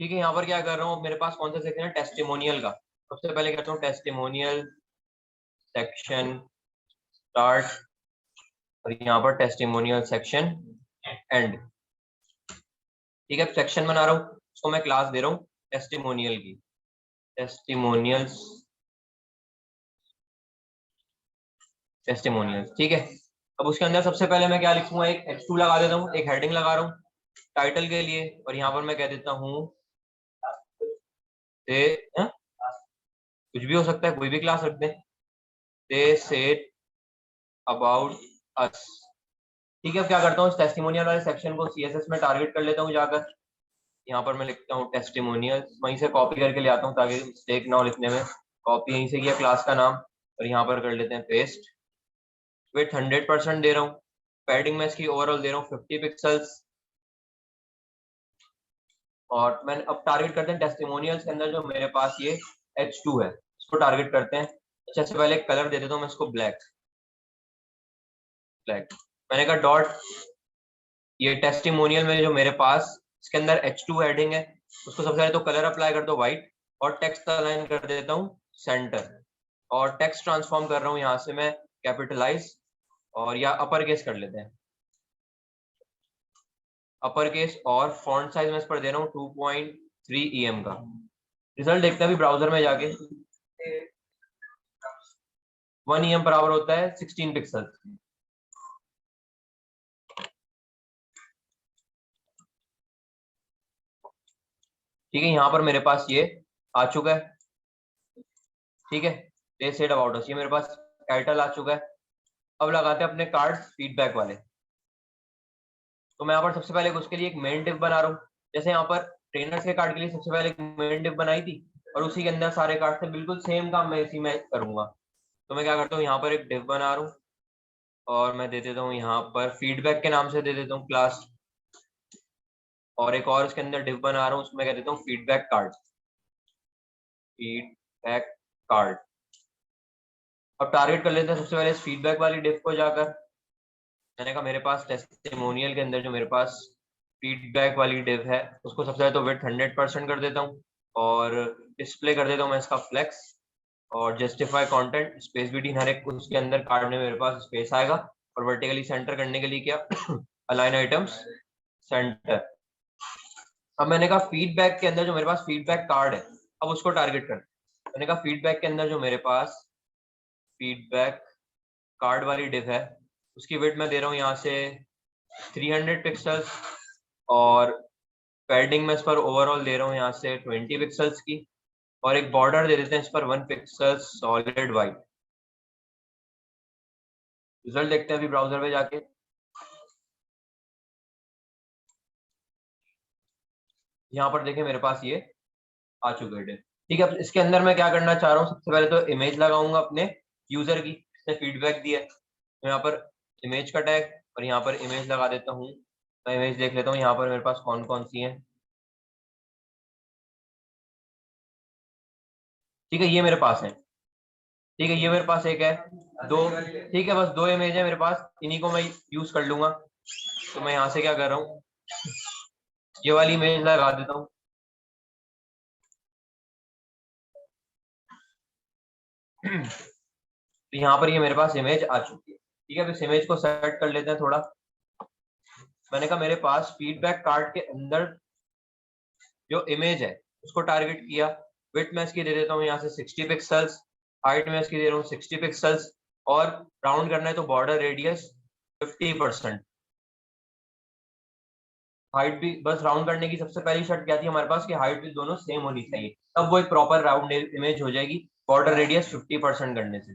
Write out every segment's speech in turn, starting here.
ठीक है, यहाँ पर क्या कर रहा हूँ, मेरे पास कौन सा सेक्शन है, टेस्टिमोनियल का। सबसे पहले करता हूँ टेस्टिमोनियल सेक्शन स्टार्ट, और यहाँ पर टेस्टिमोनियल सेक्शन एंड। ठीक है, सेक्शन बना रहा हूँ, उसको मैं क्लास दे रहा हूँ टेस्टिमोनियल की, टेस्टिमोनियल्स, टेस्टिमोनियल्स। ठीक है, अब उसके अंदर सबसे पहले मैं क्या लिखूंगा, एक H2 लगा देता हूँ, एक हेडिंग लगा रहा हूँ टाइटल के लिए, और यहाँ पर मैं कह देता हूँ दे, कुछ भी हो सकता है, कोई भी क्लास रख दें, दे सेड अबाउट अस। ठीक है, अब क्या करता हूँ, इस टेस्टिमोनियल वाले सेक्शन को CSS में टारगेट कर लेता हूँ जाकर। यहाँ पर मैं लिखता हूँ टेस्टिमोनियल, वहीं से कॉपी करके ले आता हूँ ताकि मिस्टेक ना हो लिखने में। कॉपी यहीं से किया क्लास का नाम, और यहाँ पर कर लेते हैं पेस्ट। विड्थ 100% दे रहा हूँ, पैडिंग में इसकी ओवरऑल दे रहा हूँ 50 पिक्सल्स। और मैंने अब टारगेट करते हैं टेस्टिमोनियल्स के अंदर जो मेरे पास ये H2 है, इसको टारगेट करते हैं। अच्छा, से पहले कलर दे देता हूँ मैं इसको ब्लैक, ब्लैक। मैंने कहा डॉट, ये टेस्टिमोनियल में जो मेरे पास इसके अंदर H2 हेडिंग है, उसको सबसे पहले तो कलर अप्लाई कर दो व्हाइट, और टेक्स्ट अलाइन कर देता हूँ सेंटर, और टेक्स्ट ट्रांसफॉर्म कर रहा हूँ यहाँ से मैं कैपिटलाइज, और या अपर केस कर लेते हैं, अपर केस, और फॉन्ट साइज मैं इस पर दे रहा हूँ 2.3 EM का। रिजल्ट देखते हैं अभी ब्राउजर में जाके, 1 EM बराबर होता है 16 पिक्सल। ठीक है, यहाँ पर मेरे पास ये आ चुका है। ठीक है, दे सेड अबाउट अस, ये मेरे पास टाइटल आ चुका है। अब लगाते हैं अपने कार्ड फीडबैक वाले। तो मैं यहाँ पर सबसे पहले उसके लिए एक मेन डिव बना रहा हूँ। जैसे यहाँ पर ट्रेनर्स के कार्ड के लिए सबसे पहले एक मेन डिव बनाई थी, और उसी के अंदर सारे कार्ड थे, बिल्कुल सेम काम मैं इसी में करूंगा। तो मैं क्या करता हूँ, यहाँ पर एक डिव बना रहा हूँ, और मैं दे देता हूँ यहाँ पर फीडबैक के नाम से दे देता हूँ क्लास, और एक और इसके अंदर डिव बना रहा हूँ, उसमें कह देता हूँ फीडबैक कार्ड, फीडबैक कार्ड। अब टारगेट कर लेते हैं सबसे पहले इस फीडबैक वाली डिव को जाकर। मैंने कहा मेरे पास टेस्टिमोनियल के अंदर जो मेरे पास फीडबैक वाली डिव है, उसको सबसे पहले तो विड्थ 100% कर देता हूँ, और डिस्प्ले कर देता हूँ मैं इसका फ्लेक्स, और जस्टिफाई कंटेंट स्पेस बिटवीन, हर एक उसके अंदर कार्ड में मेरे पास स्पेस आएगा। और वर्टिकली सेंटर करने के लिए क्या, अलाइन आइटम्स सेंटर। अब मैंने कहा फीडबैक के अंदर जो मेरे पास फीडबैक कार्ड है, अब उसको टारगेट कर। मैंने कहा फीडबैक के अंदर जो मेरे पास फीडबैक कार्ड वाली डिव है, उसकी विड्थ मैं दे रहा हूँ यहाँ से 300 पिक्सल्स, और पैडिंग में इस पर ओवरऑल दे रहा हूँ यहाँ से 20 पिक्सल्स की, और एक बॉर्डर दे देते हैं इस पर 1 पिक्सल सॉलिड वाइट। रिजल्ट देखते हैं अभी ब्राउजर में जाके। यहाँ पर देखें मेरे पास ये आ चुका है। ठीक है, अब इसके अंदर मैं क्या करना चाह रहा हूँ, सबसे पहले तो इमेज लगाऊंगा अपने यूजर की, इसने फीडबैक दिया है। तो यहाँ पर इमेज का टैग, और यहाँ पर इमेज लगा देता हूँ। मैं इमेज देख लेता हूँ यहाँ पर मेरे पास कौन कौन सी है। ठीक है, ये मेरे पास है। ठीक है, ये मेरे पास एक है, दो। ठीक है, बस दो इमेज है मेरे पास, इन्हीं को मैं यूज कर लूंगा। तो मैं यहाँ से क्या कर रहा हूँ, ये वाली इमेज लगा देता हूँ। तो यहाँ पर ये मेरे पास इमेज आ चुकी है। ठीक है, अब इस इमेज को सेट कर लेते हैं थोड़ा। मैंने कहा मेरे पास फीडबैक कार्ड के अंदर जो इमेज है उसको टारगेट किया। विड्थ में इसकी दे देता हूँ यहाँ से 60 पिक्सल्स, हाइट में इसकी दे रहा हूँ 60 पिक्सल्स, और राउंड करना है तो बॉर्डर रेडियस 50%। हाइट भी बस राउंड करने की सबसे पहली शर्त क्या थी हमारे पास, कि हाइट भी दोनों सेम होनी चाहिए, तब वो एक प्रॉपर राउंड इमेज हो जाएगी, बॉर्डर रेडियस 50% करने से।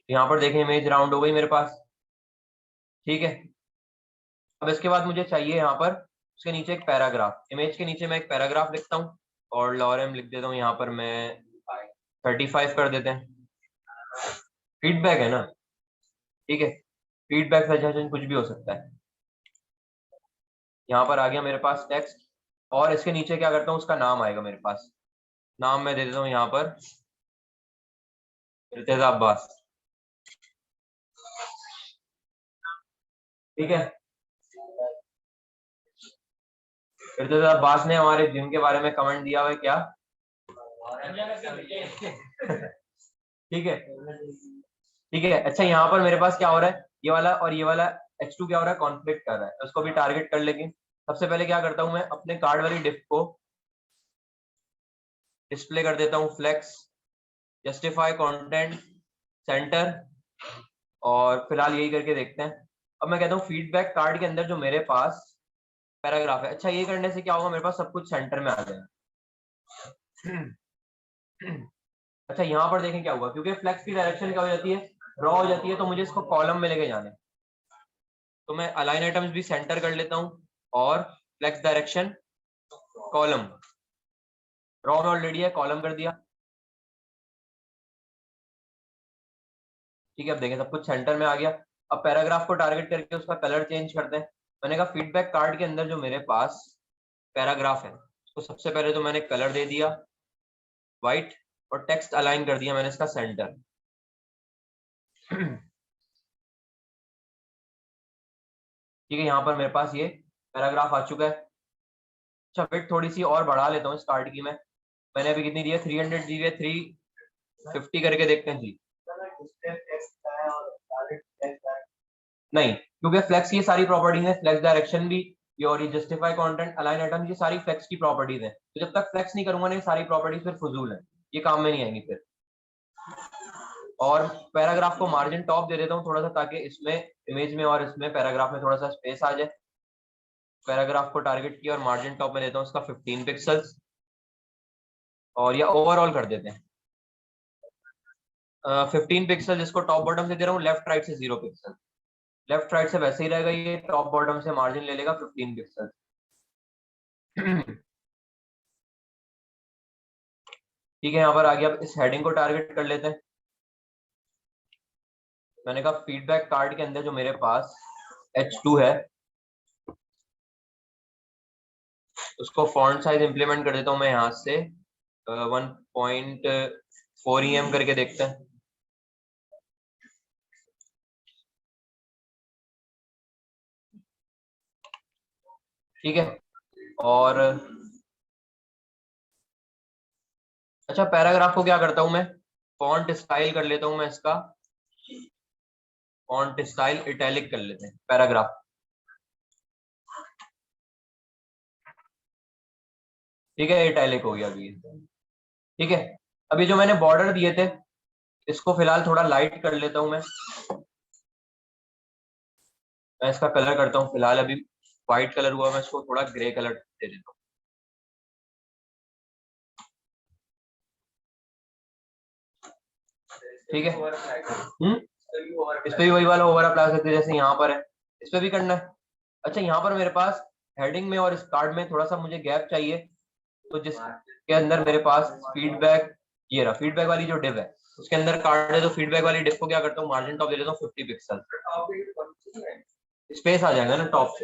यहाँ पर देखें इमेज राउंड हो गई मेरे पास। ठीक है, अब इसके बाद मुझे चाहिए यहाँ पर उसके नीचे एक पैराग्राफ, इमेज के नीचे मैं एक पैराग्राफ लिखता हूँ, और लॉरेम लिख देता हूँ यहाँ पर मैं 35 कर देते हैं। फीडबैक है ना, ठीक है, फीडबैक सजेशन कुछ भी हो सकता है। यहाँ पर आ गया मेरे पास टेक्स्ट, और इसके नीचे क्या करता हूँ, उसका नाम आएगा मेरे पास। नाम मैं दे देता हूँ यहाँ पर इर्तिजा अब्बास। ठीक है, इर्तिजा अब्बास ने हमारे जिम के बारे में कमेंट दिया हुआ है क्या? ठीक है ठीक है। अच्छा यहाँ पर मेरे पास क्या हो रहा है, ये वाला और ये वाला H2 क्या हो रहा है, कॉन्फ्लिक्ट कर रहा है, उसको भी टारगेट कर लेंगे। सबसे पहले क्या करता हूँ मैं, अपने कार्ड वाली डिफ को डिस्प्ले कर देता हूँ फ्लेक्स, जस्टिफाई कंटेंट, सेंटर, और फिलहाल यही करके देखते हैं। अब मैं कहता हूँ फीडबैक कार्ड के अंदर जो मेरे पास पैराग्राफ है, अच्छा ये करने से क्या होगा, मेरे पास सब कुछ सेंटर में आ जाएगा। अच्छा यहाँ पर देखें क्या हुआ, क्योंकि फ्लेक्स की डायरेक्शन क्या हो जाती है, ड्रॉ हो जाती है, तो मुझे इसको कॉलम में लेके जाने, तो मैं अलाइन आइटम्स भी सेंटर कर लेता हूँ और फ्लेक्स डायरेक्शन कॉलम, ड्रॉ में ऑलरेडी है, कॉलम कर दिया। ठीक है, अब देखें सब कुछ सेंटर में आ गया। अब पैराग्राफ को टारगेट करके उसका कलर चेंज करते हैं। मैंने कहा फीडबैक कार्ड के अंदर जो मेरे पास पैराग्राफ है, तो सबसे पहले तो मैंने कलर दे दिया व्हाइट, और टेक्स्ट अलाइन कर दिया मैंने इसका सेंटर। ठीक है, यहाँ पर मेरे पास ये पैराग्राफ आ चुका है। अच्छा वेट थोड़ी सी और बढ़ा लेता हूँ इस कार्ड की। मैंने अभी कितनी दी है, 300 दी है, 350 करके देखते हैं जी। नहीं, क्योंकि फ्लेक्स ये सारी प्रॉपर्टीज है, फ्लेक्स डायरेक्शन भी, ये और ये जस्टिफाई कंटेंट, अलाइन आइटम, ये सारी फ्लेक्स की प्रॉपर्टीज है। तो जब तक फ्लेक्स नहीं करूंगा ना, ये सारी प्रॉपर्टीज फिर फजूल है, ये काम में नहीं आएंगी फिर। और पैराग्राफ को मार्जिन टॉप दे देता हूँ थोड़ा सा, ताकि इसमें इमेज में और इसमें पैराग्राफ में थोड़ा सा स्पेस आ जाए। पैराग्राफ को टारगेट किया और मार्जिन टॉप में देता हूँ इसका 15 पिक्सल्स, और या ओवरऑल कर देते हैं 15 पिक्सल, जिसको टॉप बॉटम से दे रहा हूँ, लेफ्ट राइट से 0 पिक्सल, लेफ्ट राइट से वैसे ही रहेगा, ये टॉप बॉटम से मार्जिन ले लेगा 15 पिक्सल। ठीक है, यहाँ पर आ गया। अब इस हेडिंग को टारगेट कर लेते हैं। मैंने कहा फीडबैक कार्ड के अंदर जो मेरे पास H2 है, उसको फॉन्ट साइज इंप्लीमेंट कर देता हूँ मैं यहाँ से 1.4 EM करके देखते हैं। ठीक है, और अच्छा पैराग्राफ को क्या करता हूँ मैं, फॉन्ट स्टाइल कर लेता हूँ मैं इसका, फॉन्ट स्टाइल इटैलिक कर लेते हैं पैराग्राफ। ठीक है, इटैलिक हो गया अभी। ठीक है, अभी जो मैंने बॉर्डर दिए थे, इसको फिलहाल थोड़ा लाइट कर लेता हूँ मैं इसका कलर करता हूँ। फिलहाल अभी व्हाइट कलर हुआ, मैं इसको थोड़ा ग्रे कलर दे देता हूँ। ठीक है, इस पे भी वही वाला ओवर अप्लाई सकते हैं जैसे यहाँ पर है, इस पे भी करना है। अच्छा यहाँ पर मेरे पास हेडिंग में और इस कार्ड में थोड़ा सा मुझे गैप चाहिए, तो जिसके अंदर मेरे पास फीडबैक, ये रहा फीडबैक वाली जो डिव है, उसके अंदर कार्ड है, तो फीडबैक वाली डिव को क्या करता हूँ, मार्जिन टॉप दे देता हूँ 50 पिक्सल, स्पेस आ जाएगा ना टॉप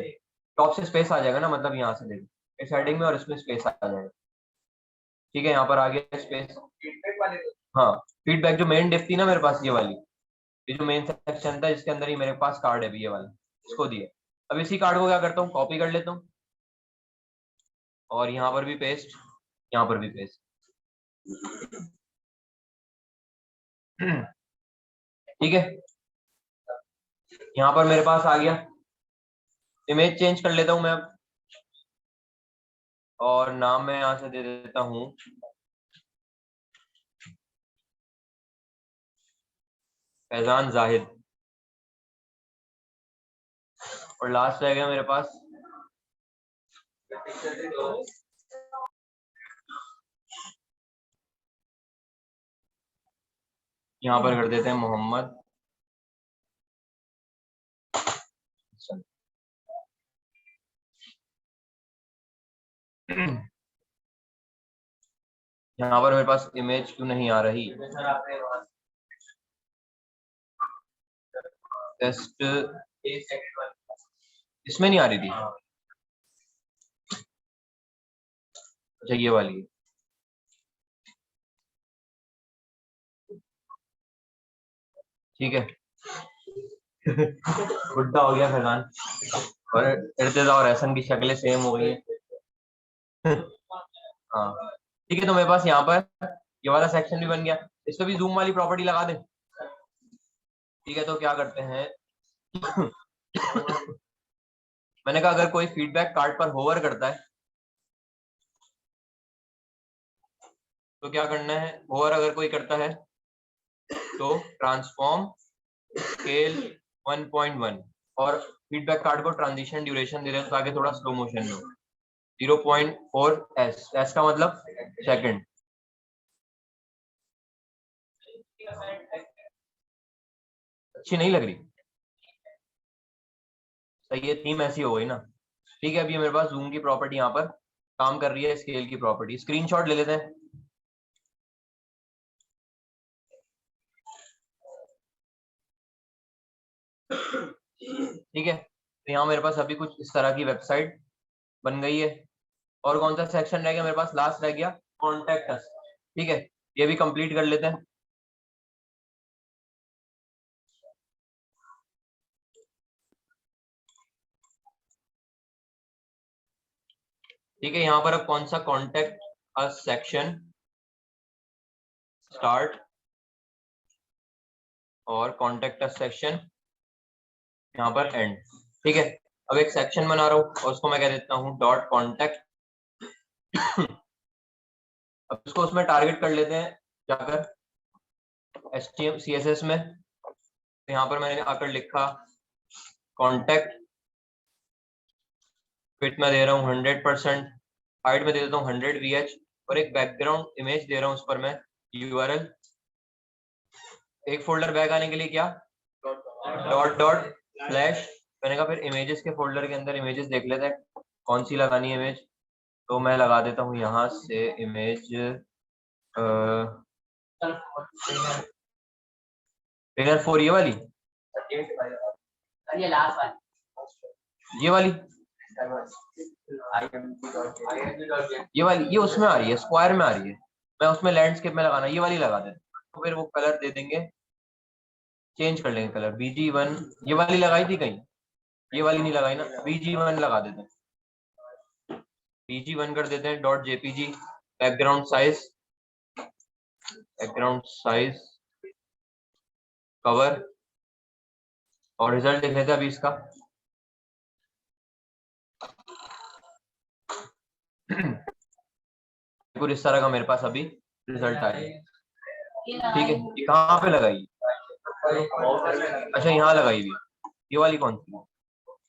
से स्पेस आ जाएगा ना, मतलब यहाँ से देखो इस हेडिंग में और इसमें स्पेस आ जाएगा। ठीक है, यहाँ पर आ गया स्पेस। हाँ, फीडबैक जो मेन डिव थी ना मेरे पास, ये वाली, ये जो मेन सेक्शन था जिसके अंदर ही मेरे पास कार्ड है भी, ये वाला, इसको दिया। अब इसी कार्ड को क्या करता हूँ, कॉपी कर लेता हूँ, और यहाँ पर भी पेस्ट, यहाँ पर भी पेस्ट। ठीक है, यहाँ पर मेरे पास आ गया। इमेज चेंज कर लेता हूँ मैं, और नाम मैं यहाँ से दे देता हूँ फैजान जाहिद, और लास्ट रह गया मेरे पास यहाँ पर कर देते हैं मोहम्मद। यहाँ पर मेरे पास इमेज क्यों नहीं आ रही, टेस्ट इसमें नहीं आ रही थी। अच्छा ये वाली है। ठीक है। बुड्ढा हो गया फैजान, और इर्तिजा और एहसन की शक्लें सेम हो गई है। हाँ ठीक है, तो मेरे पास यहाँ पर ये वाला सेक्शन भी बन गया, इस पे भी जूम वाली प्रॉपर्टी लगा दें। ठीक है, तो क्या करते हैं मैंने कहा अगर कोई फीडबैक कार्ड पर होवर करता है तो क्या करना है, होवर अगर कोई करता है तो ट्रांसफॉर्म स्केल 1.1 और फीडबैक कार्ड को ट्रांजिशन ड्यूरेशन दे रहे हैं ताकि थोड़ा स्लो मोशन में हो, 0.4 एस, एस का मतलब सेकंड। अच्छी नहीं लग रही, सही है, थीम ऐसी हो गई ना। ठीक है, अभी मेरे पास जूम की प्रॉपर्टी यहाँ पर काम कर रही है, स्केल की प्रॉपर्टी, स्क्रीनशॉट ले लेते हैं। ठीक है, तो यहाँ मेरे पास अभी कुछ इस तरह की वेबसाइट बन गई है। और कौन सा सेक्शन रह गया मेरे पास, लास्ट रह गया कॉन्टेक्ट अस। ठीक है, ये भी कंप्लीट कर लेते हैं। ठीक है, यहाँ पर अब कौन सा कॉन्टेक्ट अस सेक्शन स्टार्ट और कॉन्टेक्ट अस सेक्शन यहाँ पर एंड। ठीक है, अब एक सेक्शन बना रहा हूँ और उसको मैं कह देता हूँ डॉट कॉन्टेक्ट। अब इसको उसमें टारगेट कर लेते हैं जाकर HTML CSS में। तो यहाँ पर मैंने आकर लिखा कॉन्टेक्ट, फिट में दे रहा हूँ 100%, हाइट में दे देता हूँ 100 VH और एक बैकग्राउंड इमेज दे रहा हूँ उस पर मैं URL। एक फोल्डर बैक आने के लिए क्या, डॉट डॉट स्लैश। मैंने कहा फिर इमेजेस के फोल्डर के अंदर इमेजेस देख लेते हैं कौन सी लगानी है इमेज। तो मैं लगा देता हूँ यहाँ से इमेज ट्रेनर 4, ये वाली, ये वाली, ये वाली, ये उसमें आ रही है, स्क्वायर में आ रही है, मैं उसमें लैंडस्केप में लगाना, ये वाली लगा देते हैं। तो फिर वो कलर दे देंगे, चेंज कर लेंगे कलर, BG1। ये वाली लगाई थी कहीं, ये वाली नहीं लगाई ना, BG1 लगा देते हैं, BG1 कर देते हैं dot JPG। Background size cover और रिजल्ट देख लेते हैं अभी इसका। कुछ इस तरह का मेरे पास अभी रिजल्ट आया। ठीक है, ये कहाँ पे लगाई, अच्छा यहाँ लगाई हुई, ये वाली कौन सी,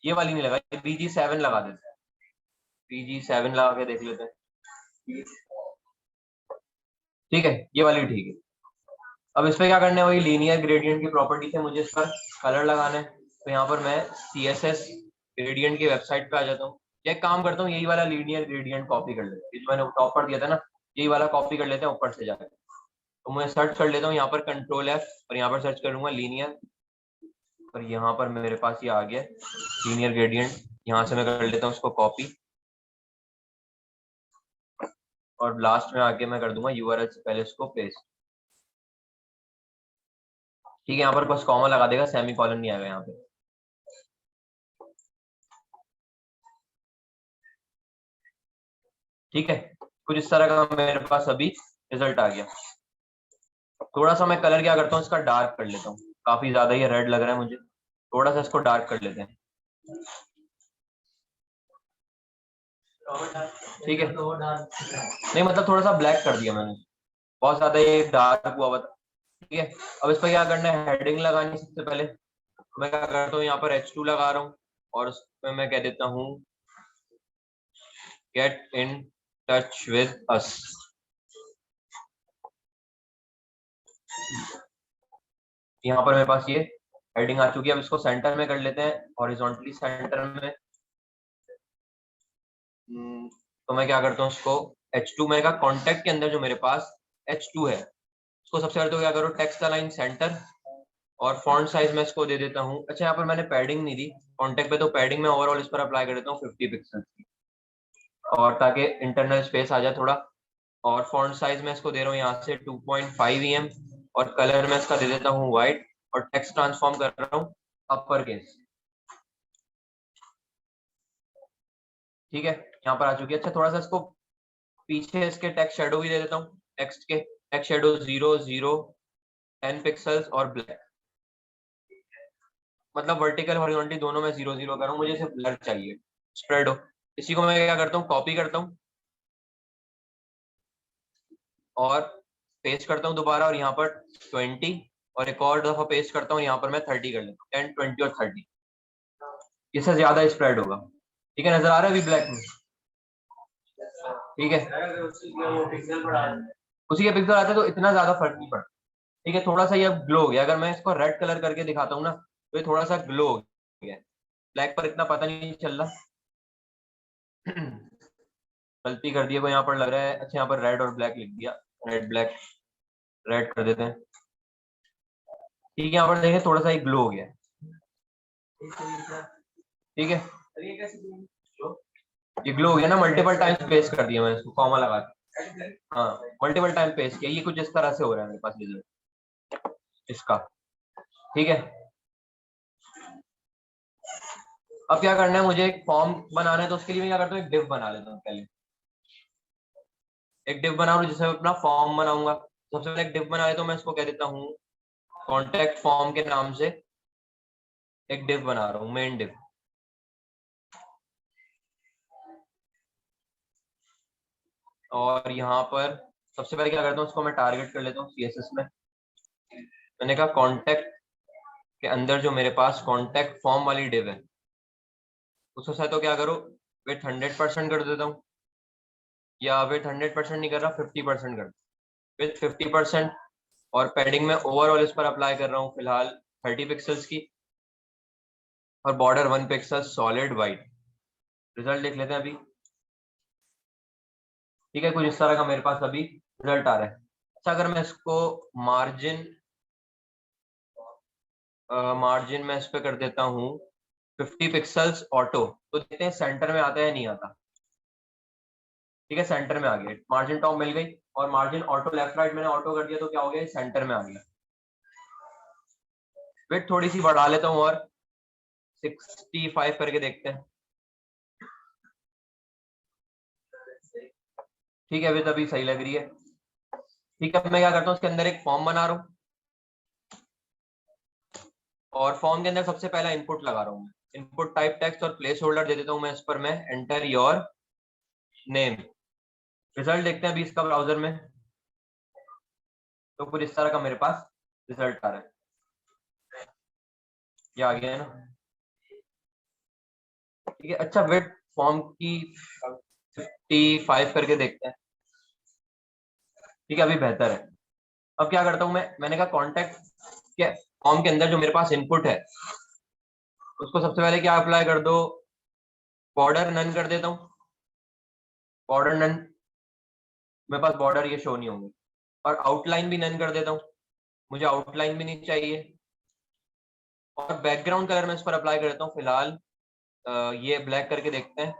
ये वाली नहीं लगाई, BG7 लगा देते हैं, BG7 लगा के देख लेते हैं। ठीक है, ये वाली ठीक है। अब इस पे क्या करना है, वही लीनियर ग्रेडियंट की प्रॉपर्टी से मुझे इसका कलर लगाना है। तो यहाँ पर मैं CSS ग्रेडियंट की वेबसाइट पे आ जाता हूँ, एक काम करता हूँ, यही वाला लीनियर ग्रेडियंट कॉपी कर लेते हैं, जो मैंने टॉप पर दिया था ना, यही वाला कॉपी कर लेते हैं ऊपर से जाकर। तो मैं सर्च कर लेता हूँ यहाँ पर Ctrl+F और यहाँ पर सर्च करूंगा लीनियर, और यहाँ पर मेरे पास ये आ गया लीनियर ग्रेडियंट। यहाँ से मैं कर लेता हूँ उसको कॉपी और लास्ट में आके मैं कर दूंगा URL से पहले इसको पेस्ट। ठीक है, यहाँ पर बस कॉमा लगा देगा, सेमी कॉलन नहीं आएगा यहाँ पे। ठीक है, कुछ इस तरह का मेरे पास अभी रिजल्ट आ गया। थोड़ा सा मैं कलर क्या करता हूँ, इसका डार्क कर लेता हूँ, काफी ज्यादा ये रेड लग रहा है मुझे, थोड़ा सा इसको डार्क कर लेते हैं। ठीक है, नहीं मतलब थोड़ा सा ब्लैक कर दिया मैंने, बहुत ज्यादा ये डार्क हुआ था। ठीक है, अब इस पर क्या करना है, हेडिंग लगानी सबसे पहले। मैं क्या करता हूँ, यहाँ पर H2 लगा रहा हूँ और उसमें मैं कह देता हूँ get in touch with us. यहाँ पर मेरे पास ये हेडिंग आ चुकी है। अब इसको सेंटर में कर लेते हैं, हॉरिजॉन्टली सेंटर में। तो मैं क्या करता हूँ, इसको H2 में का कॉन्टेक्ट के अंदर जो मेरे पास H2 है, उसको सबसे पहले तो क्या करो, टेक्स्ट अलाइन सेंटर और फॉन्ट साइज में इसको दे देता हूँ। अच्छा, यहाँ पर मैंने पैडिंग नहीं दी कॉन्टेक्ट पे, तो पैडिंग में ओवरऑल इस पर अप्लाई कर देता हूँ 50 पिक्सल की, और ताकि इंटरनल स्पेस आ जाए थोड़ा। और फॉन्ट साइज में इसको दे रहा हूँ यहाँ से 2.5 EM और कलर में इसका दे देता हूँ व्हाइट और टेक्स्ट ट्रांसफॉर्म कर रहा हूँ अपर केस। ठीक है, यहाँ पर आ चुकी है। अच्छा, थोड़ा सा इसको पीछे इसके टेक्स्ट शेडो भी दे देता हूँ, टेक्स्ट के टेक्स्ट शेडो 0 0 10 पिक्सल्स और ब्लैक, मतलब वर्टिकल हॉरिजॉन्टली दोनों में 0 0 करूँ, मुझे सिर्फ ब्लर चाहिए, स्प्रेड हो। इसी को मैं क्या करता हूँ, कॉपी करता हूँ और पेस्ट करता हूँ दोबारा, और यहाँ पर 20 और एक और दफा पेस्ट करता हूँ, यहाँ पर मैं 30 कर लेता हूँ, 10 20 और 30, इससे ज्यादा स्प्रेड होगा। ठीक है, नजर आ रहा है अभी ब्लैक में? ठीक है, उसी के पिक्सल आते तो इतना ज्यादा फर्क नहीं पड़ता। ठीक है, थोड़ा सा ये अब ग्लो हो गया। अगर मैं इसको रेड कलर करके दिखाता हूँ ना, तो ये थोड़ा सा ग्लो हो गया, ब्लैक पर इतना पता नहीं चल रहा। गलती कर दी है, को यहाँ पर लग रहा है, अच्छा यहाँ पर रेड और ब्लैक लिख दिया, रेड ब्लैक, रेड कर देते हैं। ठीक है, यहाँ पर देखें थोड़ा सा एक ग्लो हो गया। ठीक है, ये ग्लो हो गया ना, मल्टीपल टाइम्स पेस्ट कर दिया मैंने इसको, कॉमा लगा के। हाँ, मल्टीपल टाइम पेस्ट किया, ये कुछ इस तरह से हो रहा है मेरे पास रिजल्ट इसका। ठीक है, अब क्या करना है, मुझे एक फॉर्म बनाना है, तो उसके लिए मैं क्या करता हूँ, एक डिव बना लेता हूँ पहले। एक डिव बना लूँ जिससे मैं अपना फॉर्म बनाऊंगा। सबसे पहले एक डिव बना लेता हूँ, मैं इसको कह देता हूँ कॉन्टेक्ट फॉर्म के नाम से। एक डिव बना रहा हूँ, मेन डिव। और यहाँ पर सबसे पहले क्या करता हूँ, उसको मैं टारगेट कर लेता हूँ CSS में। मैंने कहा कॉन्टेक्ट के अंदर जो मेरे पास कॉन्टेक्ट फॉर्म वाली डिव है, उसको चाहे तो क्या करो, विथ 100% कर देता हूँ, या विथ 100% नहीं कर रहा, 50% कर, विथ 50%। और पैडिंग में ओवरऑल इस पर अप्लाई कर रहा हूँ फिलहाल 30 पिक्सल्स की, और border 1 pixel solid white. Result देख लेते हैं अभी। ठीक है, कुछ इस तरह का मेरे पास अभी रिजल्ट आ रहा है। अच्छा, अगर मैं इसको मार्जिन मार्जिन में इस पे कर देता हूँ 50 पिक्सल्स ऑटो, तो देखते हैं सेंटर में आता है या नहीं आता। ठीक है, सेंटर में आ गया, मार्जिन टॉप मिल गई, और मार्जिन ऑटो लेफ्ट राइट मैंने ऑटो कर दिया, तो क्या हो गया, सेंटर में आ गया। वेट थोड़ी सी बढ़ा लेता हूँ, और 65 करके देखते हैं। ठीक है, अभी तभी सही लग रही है। ठीक है, मैं क्या करता हूँ, उसके अंदर एक फॉर्म बना रहा हूँ, और फॉर्म के अंदर सबसे पहला इनपुट लगा रहा हूँ। इनपुट टाइप टेक्स्ट और प्लेस होल्डर दे देता हूँ मैं इस पर, मैं एंटर योर नेम। रिजल्ट देखते हैं अभी इसका ब्राउजर में, तो कुछ इस तरह का मेरे पास रिजल्ट आ रहा है। ये आ गया है ना। ठीक है, अच्छा वेट फॉर्म की 55 करके देखते हैं। ठीक है, अभी बेहतर है। अब क्या करता हूँ मैंने कहा कॉन्टेक्ट के फॉर्म के अंदर जो मेरे पास इनपुट है, उसको सबसे पहले क्या अप्लाई कर दो, बॉर्डर नन कर देता हूँ। बॉर्डर नन, मेरे पास बॉर्डर ये शो नहीं होंगे, और आउटलाइन भी नन कर देता हूँ, मुझे आउटलाइन भी नहीं चाहिए। और बैकग्राउंड कलर मैं इस पर अप्लाई कर देता हूँ फिलहाल, ये ब्लैक करके देखते हैं।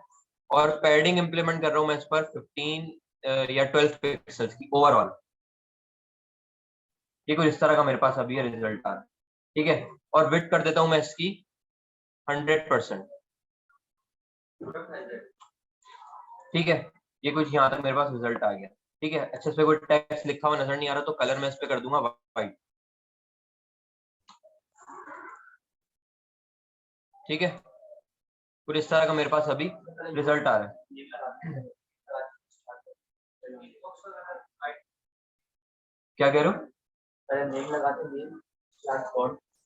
और पैडिंग इंप्लीमेंट कर रहा हूँ मैं इस पर 15 या 12 पिक्सल्स की ओवरऑल। ये कुछ इस तरह का मेरे पास अभी रिजल्ट आ रहा है। ठीक है, और विड्थ कर देता हूँ मैं इसकी 100%। ठीक है, ये कुछ यहाँ तक मेरे पास रिजल्ट आ गया। ठीक है, अच्छा इस पे कोई टेक्स्ट लिखा हुआ नजर नहीं आ रहा, तो कलर मैं इस पे कर दूंगा वाइट। ठीक है, कुछ इस तरह का मेरे पास अभी रिजल्ट आ रहा है। क्या कह रहे हो?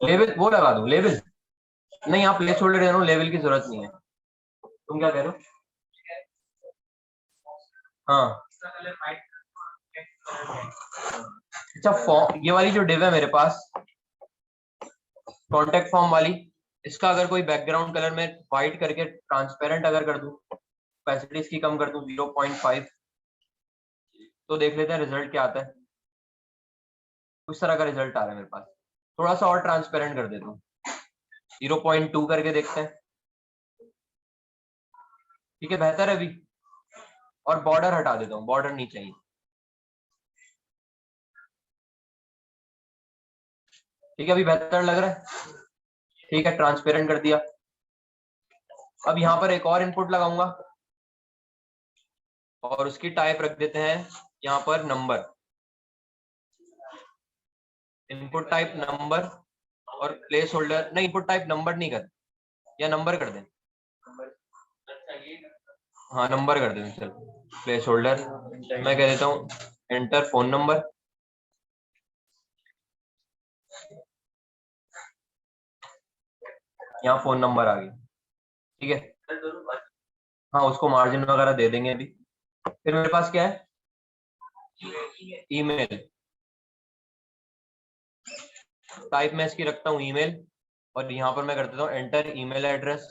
लेवल वो लगा दूं, लेवल? नहीं, आप प्लेस होल्डर दे रहा हूँ, लेवल की जरूरत नहीं है। तुम क्या कह रहे हो? हाँ, अच्छा फॉर्म, ये वाली जो डिव है मेरे पास कॉन्टेक्ट फॉर्म वाली, इसका अगर कोई बैकग्राउंड कलर में व्हाइट करके ट्रांसपेरेंट अगर कर दूं, कैपेसिटी इसकी कम कर दूं 0.5, तो देख लेते हैं रिजल्ट क्या आता है। उस तरह का रिजल्ट आ रहा है मेरे पास। थोड़ा सा और ट्रांसपेरेंट कर देता हूँ, 0.2 करके देखते हैं। ठीक है, बेहतर है अभी। और बॉर्डर हटा देता हूँ, बॉर्डर नहीं चाहिए। ठीक है, अभी बेहतर लग रहा है। ठीक है, ट्रांसपेरेंट कर दिया। अब यहाँ पर एक और इनपुट लगाऊंगा, और उसकी टाइप रख देते हैं यहाँ पर नंबर, इनपुट टाइप नंबर, और प्लेस होल्डर नहीं, इनपुट टाइप नंबर नहीं कर, या नंबर कर दें, हाँ नंबर कर दें, चलो प्लेस होल्डर मैं कह देता हूँ एंटर फोन नंबर, यहाँ फोन नंबर आ गया, ठीक है। हाँ उसको मार्जिन वगैरह दे देंगे अभी। फिर मेरे पास क्या है, ईमेल, टाइप मैं इसकी रखता हूँ ईमेल, और यहाँ पर मैं कर देता हूँ एंटर ईमेल एड्रेस,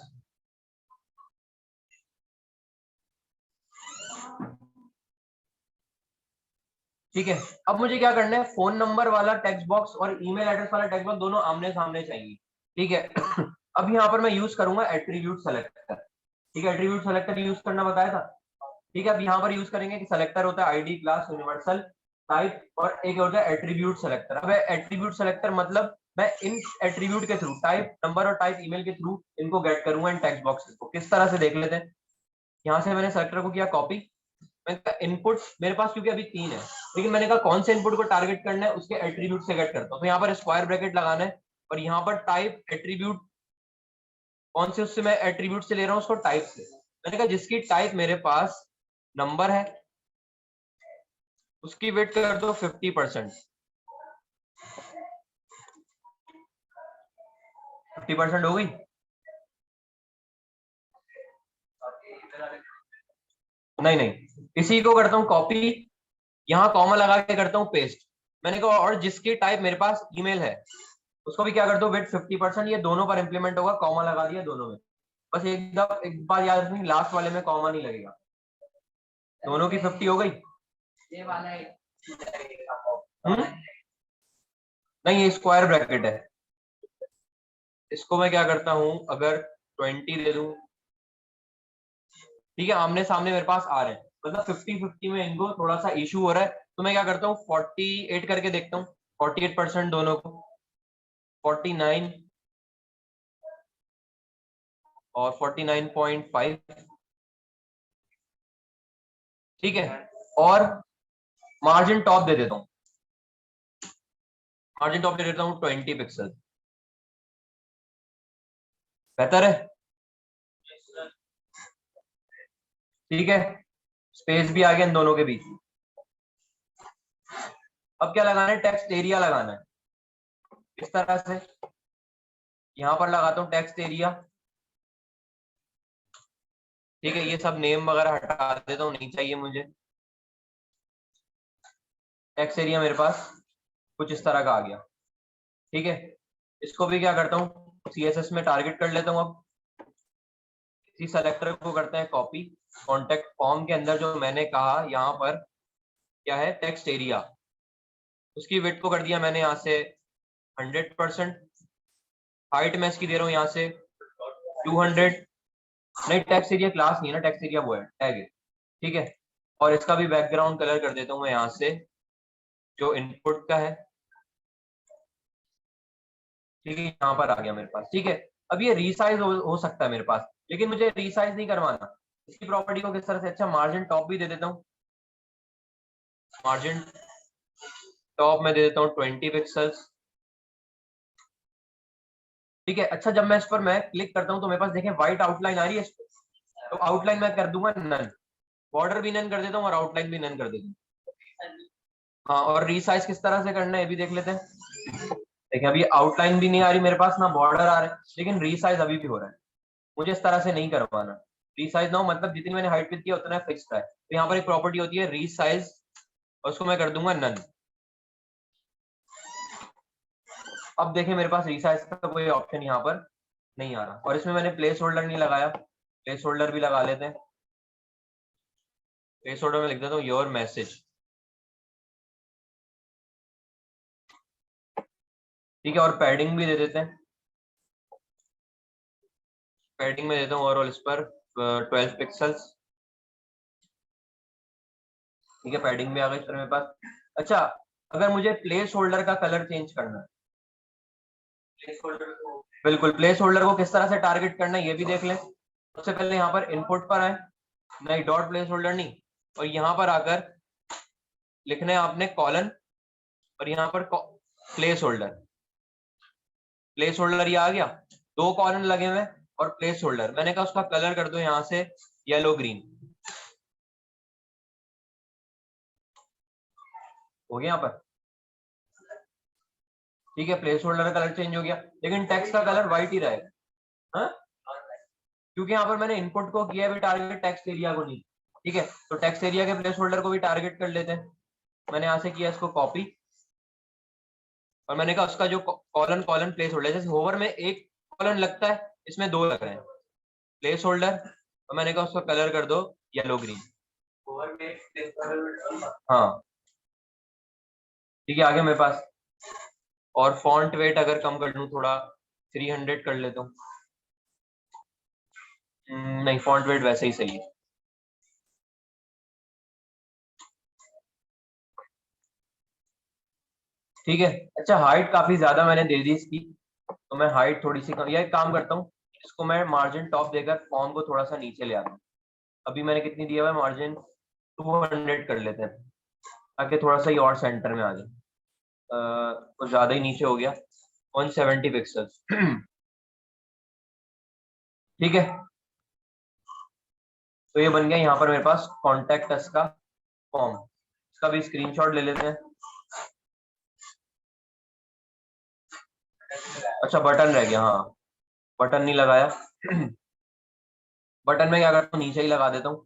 ठीक है। अब मुझे क्या करना है, फोन नंबर वाला टेक्स्ट बॉक्स और ईमेल एड्रेस वाला टेक्स्ट बॉक्स दोनों आमने सामने चाहिए, ठीक है। अब यहाँ पर मैं यूज करूंगा एट्रीब्यूट सेलेक्टर, ठीक है, एट्रीब्यूट सेलेक्टर यूज करना बताया था, ठीक है। अब यहाँ पर यूज करेंगे कि सेलेक्टर होता है आईडी, क्लास, यूनिवर्सल, टाइप, और एक होता है एट्रीब्यूट सेलेक्टर। अब एट्रीब्यूट सेलेक्टर मतलब मैं इन एट्रीब्यूट के थ्रू टाइप नंबर और टाइप ईमेल के थ्रू इनको गेट करूंगा इन टेक्स्ट बॉक्सेस को। किस तरह से देख लेते हैं, यहाँ से मैंने सेलेक्टर को किया कॉपी, इनपुट मेरे पास क्योंकि अभी 3 है, लेकिन मैंने कहा कौन से इनपुट को टारगेट करना है उसके एट्रीब्यूट से गेट करता हूँ, तो यहाँ पर स्क्वायर ब्रैकेट लगाना है, और यहाँ पर टाइप एट्रीब्यूट कौन से उससे मैं एट्रीब्यूट से ले रहा हूँ, उसको टाइप से। मैंने कहा जिसकी टाइप मेरे पास नंबर है उसकी वेट कर दो 50%, 50% हो गई। नहीं नहीं, इसी को करता हूँ कॉपी, यहाँ कॉमा लगा के करता हूँ पेस्ट। मैंने कहा और जिसकी टाइप मेरे पास ईमेल है उसको भी क्या कर दो वेट 50%, ये दोनों पर इंप्लीमेंट होगा, कॉमा लगा दिया दोनों में। बस एक बार याद रखनी, लास्ट वाले में कॉमा नहीं लगेगा। दोनों की 50 हो गई। ये वाला नहीं, ये स्क्वायर ब्रैकेट है, इसको मैं क्या करता हूँ अगर 20 दे दूं, ठीक है, आमने सामने मेरे पास आ रहे हैं, मतलब 50-50 में इनको थोड़ा सा इशू हो रहा है, तो मैं क्या करता हूँ 48 करके देखता हूँ, 48% दोनों को, 49 और 49.5, ठीक है। और मार्जिन टॉप दे देता हूँ, मार्जिन टॉप दे देता हूँ 20 पिक्सल, बेहतर है, ठीक है। स्पेस भी आ गया इन दोनों के बीच। अब क्या लगाना है, टेक्स्ट एरिया लगाना है, इस तरह से यहाँ पर लगाता हूँ टेक्स्ट एरिया, ठीक है। ये सब नेम वगैरह हटा देता हूँ, नहीं चाहिए मुझे। टेक्स्ट एरिया मेरे पास कुछ इस तरह का आ गया, ठीक है। इसको भी क्या करता हूँ CSS में टारगेट कर लेता हूँ। अब इसी सेलेक्टर को करते हैं कॉपी, कॉन्टेक्ट फॉर्म के अंदर जो मैंने कहा यहाँ पर क्या है टेक्स्ट एरिया, उसकी विड्थ को कर दिया मैंने यहाँ से 100%, हाइट मैं इसकी दे रहा हूँ यहाँ से 200, नहीं टेक्स्ट एरिया क्लास नहीं है ना, टेक्स्ट एरिया वो है टैग है, ठीक है। और इसका भी बैकग्राउंड कलर कर देता हूँ मैं यहाँ से जो इनपुट का है, ठीक है, यहाँ पर आ गया मेरे पास, ठीक है। अब ये रीसाइज हो सकता है मेरे पास, लेकिन मुझे रीसाइज नहीं करवाना। इसकी प्रॉपर्टी को किस तरह से, अच्छा मार्जिन टॉप भी दे देता हूँ, मार्जिन टॉप में दे देता हूँ 20 पिक्सल्स, ठीक है। अच्छा जब मैं इस पर मैं क्लिक करता हूँ तो मेरे पास देखें व्हाइट आउटलाइन आ रही है इस पर, तो आउटलाइन मैं कर दूंगा नन, बॉर्डर भी नन कर देता हूँ और आउटलाइन भी नन कर देता हूँ। हाँ, और रीसाइज किस तरह से करना है ये भी देख लेते हैं। देखिए अभी आउटलाइन भी नहीं आ रही मेरे पास, ना बॉर्डर आ रहा है, लेकिन रीसाइज अभी भी हो रहा है। मुझे इस तरह से नहीं करवाना, रीसाइज ना हो मतलब जितनी मैंने हाइट विड्थ किया उतना फिक्स्ड है। तो यहाँ पर एक प्रॉपर्टी होती है रीसाइज, और उसको मैं कर दूंगा नन। अब देखें मेरे पास रीसाइज का कोई ऑप्शन यहाँ पर नहीं आ रहा, और इसमें मैंने प्लेस होल्डर नहीं लगाया, प्लेस होल्डर भी लगा लेते हैं। प्लेस होल्डर में लिख देता हूँ योर मैसेज, ठीक है। और पैडिंग भी दे देते हैं, पैडिंग में देता हूँ ओवरऑल इस पर 12 पिक्सल्स, ठीक है। पैडिंग भी आ गई इस पर मेरे पास। अच्छा अगर मुझे प्लेस होल्डर का कलर चेंज करना है, प्लेस होल्डर को बिल्कुल, प्लेस होल्डर को किस तरह से टारगेट करना है ये भी देख लें। सबसे पहले यहाँ पर इनपुट पर आए, नहीं डॉट प्लेस होल्डर नहीं, और यहाँ पर आकर लिखना है आपने कॉलन और यहाँ पर प्लेस होल्डर। प्लेस होल्डर ये आ गया, 2 कॉलन लगे हुए और प्लेस होल्डर। मैंने कहा उसका कलर कर दो यहाँ से येलो ग्रीन। हो गया यहाँ पर, ठीक है। प्लेस होल्डर का कलर चेंज हो गया, लेकिन टेक्स्ट का कलर व्हाइट ही रहेगा, हाँ? क्योंकि यहाँ पर मैंने इनपुट को किया है टारगेट, टेक्स्ट एरिया को नहीं, ठीक है। तो टेक्स्ट एरिया के प्लेस होल्डर को भी टारगेट कर लेते हैं। मैंने यहाँ से किया इसको कॉपी और मैंने कहा उसका जो कॉलन कॉलन प्लेस होल्डर, जैसे होवर में एक कॉलन लगता है, इसमें 2 लग रहे हैं प्लेस होल्डर, और मैंने कहा उसका कलर कर दो येलो ग्रीन। हाँ ठीक है, आगे मेरे पास। और फॉन्ट वेट अगर कम कर लूं थोड़ा, 300 कर लेता हूँ। नहीं, फॉन्ट वेट वैसे ही सही है। ठीक है। अच्छा, हाइट काफी ज्यादा मैंने दे दी इसकी, तो मैं हाइट थोड़ी सी कम, या एक काम करता हूँ, इसको मैं मार्जिन टॉप देकर फॉर्म को थोड़ा सा नीचे ले आता हूँ। अभी मैंने कितनी दिया हुआ है मार्जिन, 200 कर लेते हैं, ताकि थोड़ा सा ही और सेंटर में आ जाए। तो ज्यादा ही नीचे हो गया, 170 पिक्सल्स। ठीक है, तो ये बन गया यहाँ पर मेरे पास कॉन्टेक्ट अस का फॉर्म। इसका भी स्क्रीनशॉट ले लेते हैं। अच्छा, बटन रह गया, हाँ बटन नहीं लगाया। बटन में क्या करता हूँ, नीचे ही लगा देता हूँ।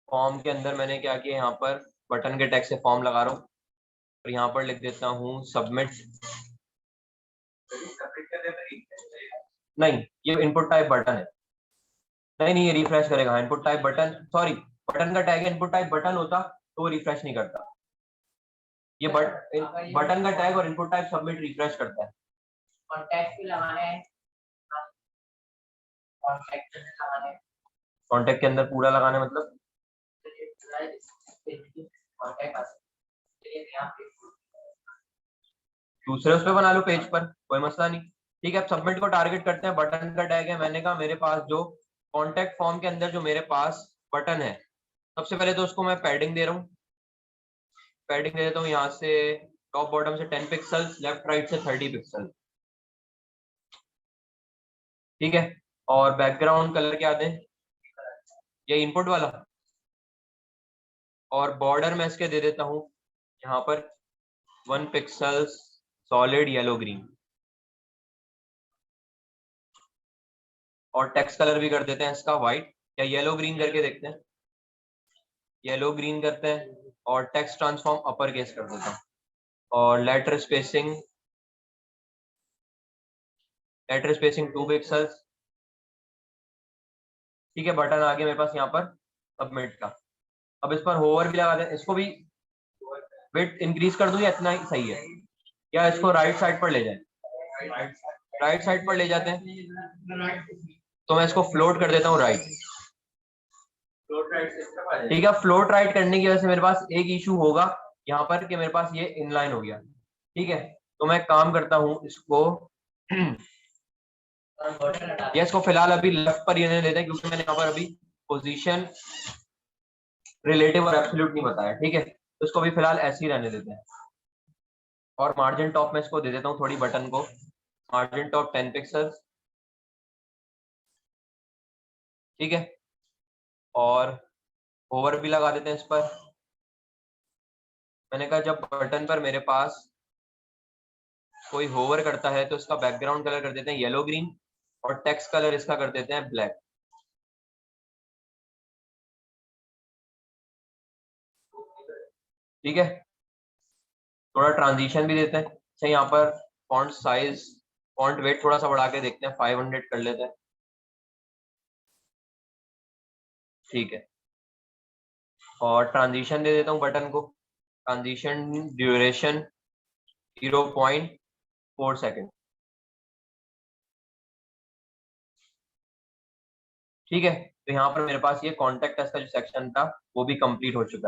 फॉर्म के अंदर मैंने क्या किया, यहाँ पर बटन के टैग से फॉर्म लगा रहा हूँ और यहाँ पर लिख देता हूँ सबमिट। नहीं, ये इनपुट टाइप बटन है। नहीं नहीं, ये रिफ्रेश करेगा। Input type button, sorry, button का टैग इनपुट टाइप बटन होता तो वो रिफ्रेश नहीं करता। ये बटन का टैग और इनपुट टाइप सबमिट रिफ्रेश करता है। कॉन्टैक्ट भी लगाना है, कॉन्टैक्ट के अंदर पूरा लगाना है, मतलब दूसरे उस पे बना लो पेज पर, कोई मसला नहीं। ठीक है, अब सबमिट को टारगेट करते हैं। बटन का टैग है, मैंने कहा मेरे पास जो कॉन्टैक्ट फॉर्म के अंदर जो मेरे पास बटन है, सबसे पहले तो उसको मैं पैडिंग दे रहा हूँ। पैडिंग दे देता हूँ यहाँ से, टॉप बॉटम से 10 पिक्सल्स, लेफ्ट राइट से 30 पिक्सल। ठीक है, और बैकग्राउंड कलर क्या दें, ये इनपुट वाला। और बॉर्डर में इसके दे देता हूँ यहाँ पर 1 पिक्सल्स सॉलिड येलो ग्रीन। और टेक्स्ट कलर भी कर देते हैं इसका व्हाइट, या येलो ग्रीन करके देखते हैं। येलो ग्रीन करते हैं और टेक्स्ट ट्रांसफॉर्म अपर केस कर देता हूँ। और लेटर स्पेसिंग 2 पिक्सल्स। ठीक है, बटन आ गया मेरे पास यहाँ पर सबमिट का। अब इस पर होवर भी लगा दें, इसको भी वेट इंक्रीज कर दूं या इतना ही सही है, या इसको राइट साइड पर ले जाएं। राइट साइड पर ले जाते हैं, तो मैं इसको फ्लोट कर देता हूँ राइट। ठीक है, फ्लोट राइट करने की वजह से मेरे पास एक इशू होगा यहाँ पर कि मेरे पास ये इनलाइन हो गया। ठीक है, तो मैं काम करता हूँ इसको या इसको फिलहाल अभी लेफ्ट पर रहने देते हैं, क्योंकि मैंने यहाँ पर अभी पोजीशन रिलेटिव और एब्सोल्यूट नहीं बताया। ठीक है, तो इसको भी फिलहाल ऐसे ही रहने देते हैं। और मार्जिन टॉप में इसको दे देता हूँ थोड़ी, बटन को मार्जिन टॉप 10 पिक्सल्स। ठीक है, और ओवर भी लगा देते हैं इस पर। मैंने कहा जब बटन पर मेरे पास कोई होवर करता है तो इसका बैकग्राउंड कलर कर देते हैं येलो ग्रीन, और टेक्स्ट कलर इसका कर देते हैं ब्लैक। ठीक है, थोड़ा ट्रांजिशन भी देते हैं। अच्छा, यहाँ पर फॉन्ट साइज, फॉन्ट वेट थोड़ा सा बढ़ा के देखते हैं, 500 कर लेते हैं। ठीक है, और ट्रांजिशन दे देता हूँ बटन को, ट्रांजिशन ड्यूरेशन 0.4 सेकेंड। ठीक है, तो यहाँ पर मेरे पास ये कॉन्टेक्ट अस का जो सेक्शन था वो भी कंप्लीट हो चुका है।